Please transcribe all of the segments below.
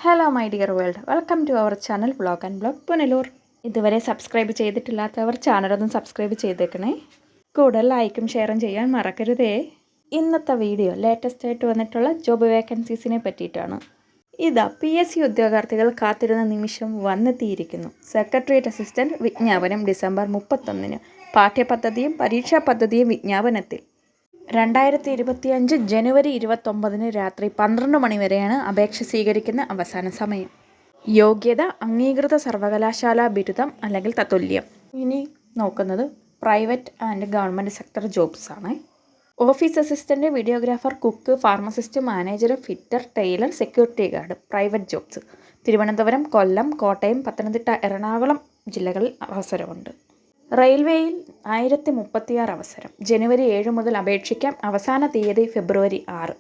Hello my dear world, welcome to our channel vlog and blog Punalur. ഇതുവരെ subscribe ചെയ്തിട്ടില്ലാത്തവർ ചാനലൊന്നും subscribe ചെയ്തേക്കണേ. കൂടുതൽ ലൈക്കും ഷെയറും ചെയ്യാൻ മറക്കരുതേ. ഇന്നത്തെ വീഡിയോ ലേറ്റസ്റ്റ് ആയിട്ട് വന്നിട്ടുള്ള ജോബ് വേക്കൻസീസിനെ പറ്റിയിട്ടാണ്. ഇതാ PSC ഉദ്യോഗാർത്ഥികൾ കാത്തിരുന്ന നിമിഷം വന്നെത്തിയിരിക്കുന്നു. സെക്രട്ടേറിയറ്റ് അസിസ്റ്റൻറ്റ് വിജ്ഞാപനം ഡിസംബർ 31-ന്. പാഠ്യപദ്ധതിയും പരീക്ഷാ പദ്ധതിയും വിജ്ഞാപനത്തിൽ. 2025 ജനുവരി 29-ന് രാത്രി 12 മണി വരെയാണ് അപേക്ഷ സ്വീകരിക്കുന്ന അവസാന സമയം. യോഗ്യത അംഗീകൃത സർവകലാശാല ബിരുദം അല്ലെങ്കിൽ തത്തുല്യം. ഇനി നോക്കുന്നത് private and government sector jobs ആണ്. Office assistant, videographer, cook, pharmacist, manager, fitter, tailor, security guard. Private jobs Thiruvananthapuram, Kollam, Kottayam, Pathanamthitta, Ernakulam ജില്ലകളിൽ അവസരമുണ്ട്. റെയിൽവേയിൽ 1036 അവസരം. ജനുവരി 7 മുതൽ അപേക്ഷിക്കാം. അവസാന തീയതി ഫെബ്രുവരി 6.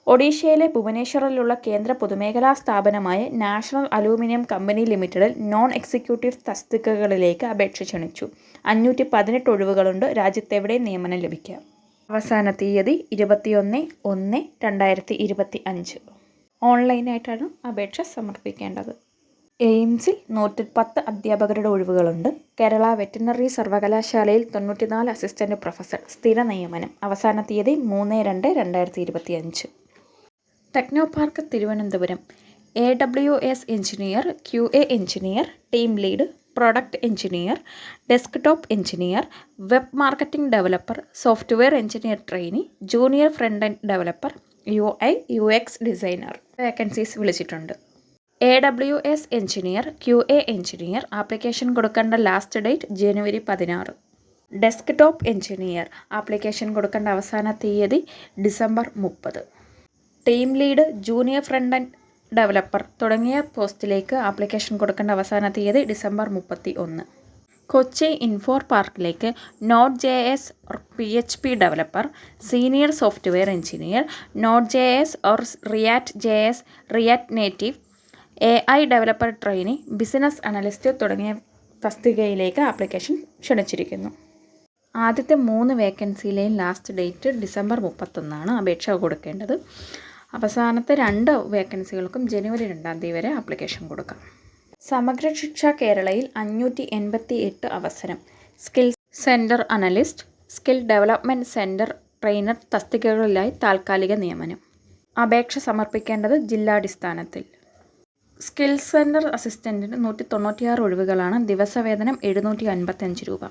ഒഡീഷയിലെ ഭുവനേശ്വറിലുള്ള കേന്ദ്ര പൊതുമേഖലാ സ്ഥാപനമായ നാഷണൽ അലൂമിനിയം കമ്പനി ലിമിറ്റഡിൽ നോൺ എക്സിക്യൂട്ടീവ് തസ്തികകളിലേക്ക് അപേക്ഷ ക്ഷണിച്ചു. 518 ഒഴിവുകളുണ്ട്. രാജ്യത്തെവിടെയും നിയമനം ലഭിക്കാം. അവസാന തീയതി 21/1/2025. ഓൺലൈനായിട്ടാണ് അപേക്ഷ സമർപ്പിക്കേണ്ടത്. എയിംസിൽ 110 അധ്യാപകരുടെ ഒഴിവുകളുണ്ട്. കേരള വെറ്റിനറി സർവകലാശാലയിൽ 94 അസിസ്റ്റന്റ് പ്രൊഫസർ. സ്ഥിര നിയമനം. അവസാന തീയതി 3/2/2025. Techno park Thiruvananthapuram. AWS engineer, QA engineer, team lead, product engineer, desktop engineer, web marketing developer, software engineer trainee, junior front end developer, UI UX designer vacancies വിളിച്ചിട്ടുണ്ട്. AWS engineer, QA engineer. Application കൊടുക്കേണ്ട last date ജനുവരി 16. Desktop engineer. Application കൊടുക്കേണ്ട അവസാന തീയതി ഡിസംബർ 30. Team lead, junior front end developer തുടങ്ങിയ പോസ്റ്റിലേക്ക് application കൊടുക്കേണ്ട അവസാന തീയതി ഡിസംബർ 31. കൊച്ചി ഇൻഫോർ പാർക്കിലേക്ക് Node.js or PHP developer, senior software engineer, Node.js or React JS, React native, AI developer trainee, business analyst തുടങ്ങിയ തസ്തികയിലേക്ക് ആപ്ലിക്കേഷൻ ക്ഷണിച്ചിരിക്കുന്നു. ആദ്യത്തെ 3 വേക്കൻസിയിലെയും ലാസ്റ്റ് ഡേറ്റ് ഡിസംബർ 31 അപേക്ഷ കൊടുക്കേണ്ടത്. അവസാനത്തെ 2 വേക്കൻസികൾക്കും ജനുവരി 2 വരെ ആപ്ലിക്കേഷൻ കൊടുക്കാം. സമഗ്ര ശിക്ഷ കേരളയിൽ 588 അവസരം. Skill centre analyst, skill development centre trainer തസ്തികകളിലായി താൽക്കാലിക നിയമനം. അപേക്ഷ സമർപ്പിക്കേണ്ടത് ജില്ലാടിസ്ഥാനത്തിൽ. Skill centre അസിസ്റ്റൻറ്റിന് 196 ഒഴിവുകളാണ്. ദിവസവേതനം 755 രൂപ.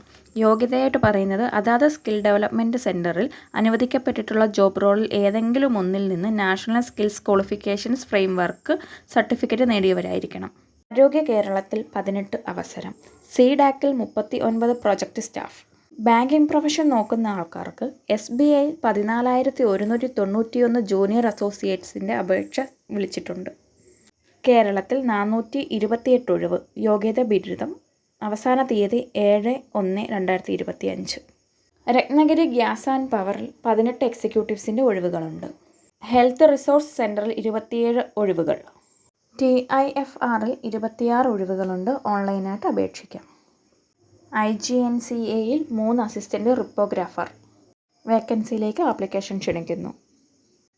യോഗ്യതയായിട്ട് പറയുന്നത് അതാത് സ്കിൽ ഡെവലപ്മെൻറ്റ് സെൻറ്ററിൽ അനുവദിക്കപ്പെട്ടിട്ടുള്ള ജോബ് റോളിൽ ഏതെങ്കിലും ഒന്നിൽ നിന്ന് national skills qualifications framework certificate നേടിയവരായിരിക്കണം. ആരോഗ്യ കേരളത്തിൽ 18 അവസരം. CDAC-ൽ 39 പ്രൊജക്റ്റ് സ്റ്റാഫ്. ബാങ്കിംഗ് പ്രൊഫഷൻ നോക്കുന്ന ആൾക്കാർക്ക് SBI 14,191 ജൂനിയർ അസോസിയേറ്റ്സിൻ്റെ അപേക്ഷ വിളിച്ചിട്ടുണ്ട്. കേരളത്തിൽ 428 ഒഴിവ്. യോഗ്യത ബിരുദം. അവസാന തീയതി 7/1/2025. രത്നഗിരി ഗ്യാസ് ആൻഡ് പവറിൽ 18 എക്സിക്യൂട്ടീവ്സിൻ്റെ ഒഴിവുകളുണ്ട്. ഹെൽത്ത് റിസോഴ്സ് സെൻറ്ററിൽ 27 ഒഴിവുകൾ. TIFRൽ 26 ഒഴിവുകളുണ്ട്. ഓൺലൈനായിട്ട് അപേക്ഷിക്കാം. IGNCAയിൽ 3 അസിസ്റ്റൻ്റ് റിപ്പോഗ്രാഫർ വേക്കൻസിയിലേക്ക് ആപ്ലിക്കേഷൻ ക്ഷണിക്കുന്നു.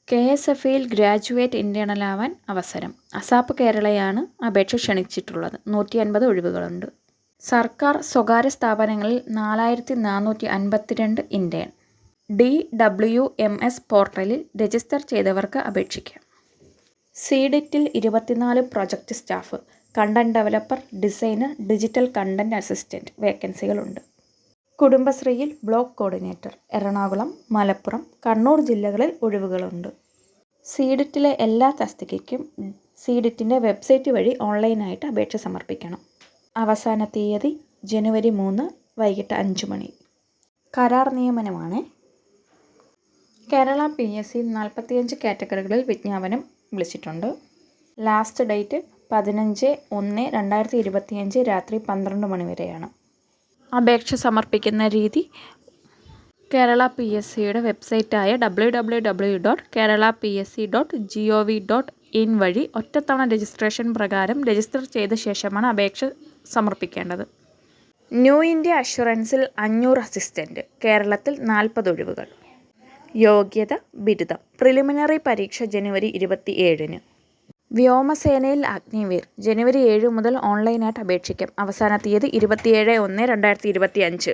KSFയിൽ ഗ്രാജുവേറ്റ് ഇൻറ്റേണൽ ആവാൻ അവസരം. അസാപ്പ് കേരളയാണ് അപേക്ഷ ക്ഷണിച്ചിട്ടുള്ളത്. 150 ഒഴിവുകളുണ്ട്. സർക്കാർ സ്വകാര്യ സ്ഥാപനങ്ങളിൽ 4452 ഇൻറ്റേൺ. DWMS പോർട്ടലിൽ രജിസ്റ്റർ ചെയ്തവർക്ക് അപേക്ഷിക്കാം. CDITൽ 24 project staff, content developer, designer, digital content assistant വേക്കൻസികളുണ്ട്. കുടുംബശ്രീയിൽ ബ്ലോക്ക് കോർഡിനേറ്റർ. എറണാകുളം, മലപ്പുറം, കണ്ണൂർ ജില്ലകളിൽ ഒഴിവുകളുണ്ട്. CDITലെ എല്ലാ തസ്തികയ്ക്കും CDITൻ്റെ വെബ്സൈറ്റ് വഴി ഓൺലൈനായിട്ട് അപേക്ഷ സമർപ്പിക്കണം. അവസാന തീയതി ജനുവരി 3 വൈകിട്ട് 5 മണി. കരാർ നിയമനമാണ്. കേരള PSC 45 കാറ്റഗറികളിൽ വിജ്ഞാപനം വിളിച്ചിട്ടുണ്ട്. ലാസ്റ്റ് ഡേറ്റ് 15/1/2025 രാത്രി 12 മണി വരെയാണ്. അപേക്ഷ സമർപ്പിക്കുന്ന രീതി കേരള PSCയുടെ വെബ്സൈറ്റായ www.keralapsc.gov.in വഴി ഒറ്റത്തവണ രജിസ്ട്രേഷൻ പ്രകാരം രജിസ്റ്റർ ചെയ്ത ശേഷമാണ് അപേക്ഷ സമർപ്പിക്കേണ്ടത്. ന്യൂ ഇന്ത്യ അഷുറൻസിൽ 500 അസിസ്റ്റൻറ്റ്. കേരളത്തിൽ 40 ഒഴിവുകൾ. യോഗ്യത ബിരുദം. പ്രിലിമിനറി പരീക്ഷ ജനുവരി 27-ന്. വ്യോമസേനയിൽ അഗ്നിവീർ ജനുവരി 7 മുതൽ ഓൺലൈനായിട്ട് അപേക്ഷിക്കാം. അവസാന തീയതി 27/1/2025.